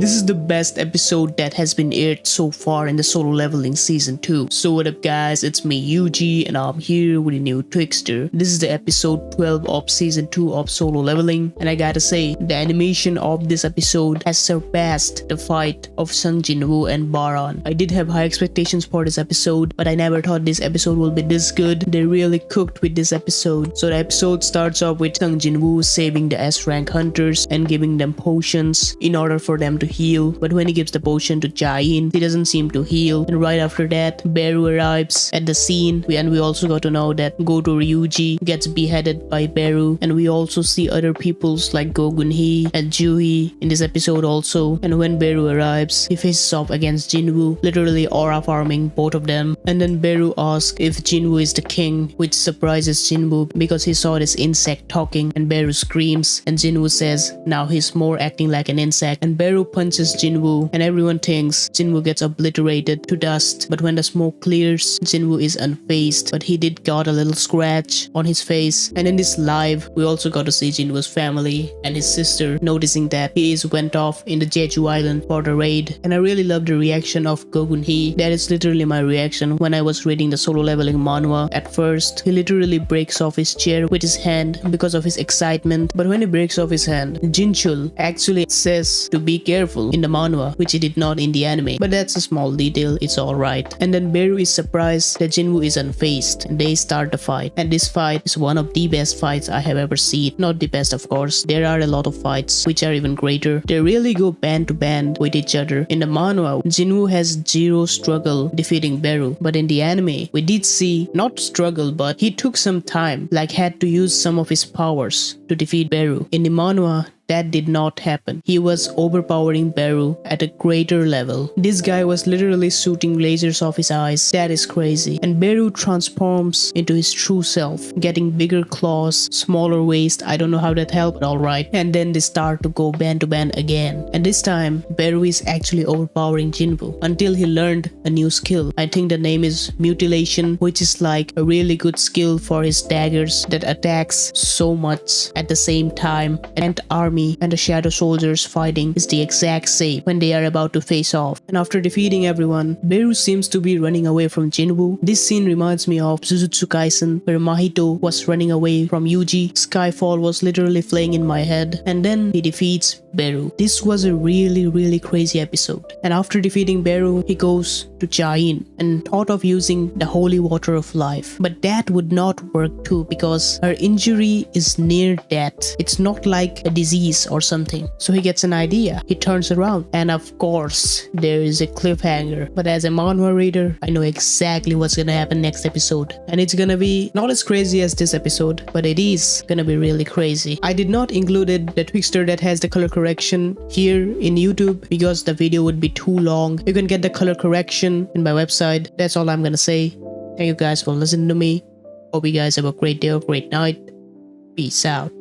This is the best episode that has been aired so far in the Solo Leveling Season 2. So what up guys, it's me Yuji and I'm here with a new Twixtor. This is the episode 12 of Season 2 of Solo Leveling, and I gotta say, the animation of this episode has surpassed the fight of Sung Jin Woo and Baron. I did have high expectations for this episode, but I never thought this episode will be this good. They really cooked with this episode. So the episode starts off with Sung Jin Woo saving the S-rank hunters and giving them potions in order for them to heal, but when he gives the potion to Chae Hae In, he doesn't seem to heal. And right after that, Beru arrives at the scene, and we also got to know that Goto Ryuji gets beheaded by Beru, and we also see other peoples like Gogun-hee and Juhi in this episode also. And when Beru arrives, he faces off against Jinwoo, literally aura farming both of them. And then Beru asks if Jinwoo is the king, which surprises Jinwoo because he saw this insect talking, and Beru screams, and Jinwoo says now he's more acting like an insect, and Beru punches Jinwoo, and everyone thinks Jinwoo gets obliterated to dust. But when the smoke clears, Jinwoo is unfazed, but he did got a little scratch on his face. And in this live, we also got to see Jinwoo's family and his sister noticing that he went off in the Jeju Island for the raid. And I really love the reaction of Gogun-hee. That is literally my reaction when I was reading the Solo Leveling manhwa. At first, he literally breaks off his chair with his hand because of his excitement, but when he breaks off his hand, Jinchul actually says to be careful in the manhwa, which he did not in the anime. But that's a small detail, it's alright. And then Beru is surprised that Jinwoo is unfazed, and they start the fight. And this fight is one of the best fights I have ever seen. Not the best, of course. There are a lot of fights which are even greater. They really go band to band with each other. In the manhwa, Jinwoo has zero struggle defeating Beru, but in the anime, we did see not struggle, but he took some time, like had to use some of his powers to defeat Beru. In the manhwa, that did not happen. He was overpowering Beru at a greater level. This guy was literally shooting lasers off his eyes. That is crazy. And Beru transforms into his true self, getting bigger claws, smaller waist. I don't know how that helped, but alright. And then they start to go band to band again. And this time, Beru is actually overpowering Jinwoo until he learned a new skill. I think the name is Mutilation, which is like a really good skill for his daggers that attacks so much at the same time. And army and the shadow soldiers fighting is the exact same when they are about to face off. And after defeating everyone, Beru seems to be running away from Jinwoo. This scene reminds me of Jujutsu Kaisen, where Mahito was running away from Yuji. Skyfall was literally playing in my head, and then he defeats Beru. This was a really crazy episode. And after defeating Beru, he goes to Chae Hae In and thought of using the holy water of life, but that would not work too because her injury is near death. It's not like a disease or something. So he gets an idea. He turns around, and of course there is a cliffhanger. But as a manhwa reader, I know exactly what's gonna happen next episode, and it's gonna be not as crazy as this episode, but it is gonna be really crazy. I did not included the Twixtor that has the color correction here in YouTube because the video would be too long. You can get the color correction in my website. That's all I'm gonna say. Thank you guys for listening to me. Hope you guys have a great day or great night. Peace out.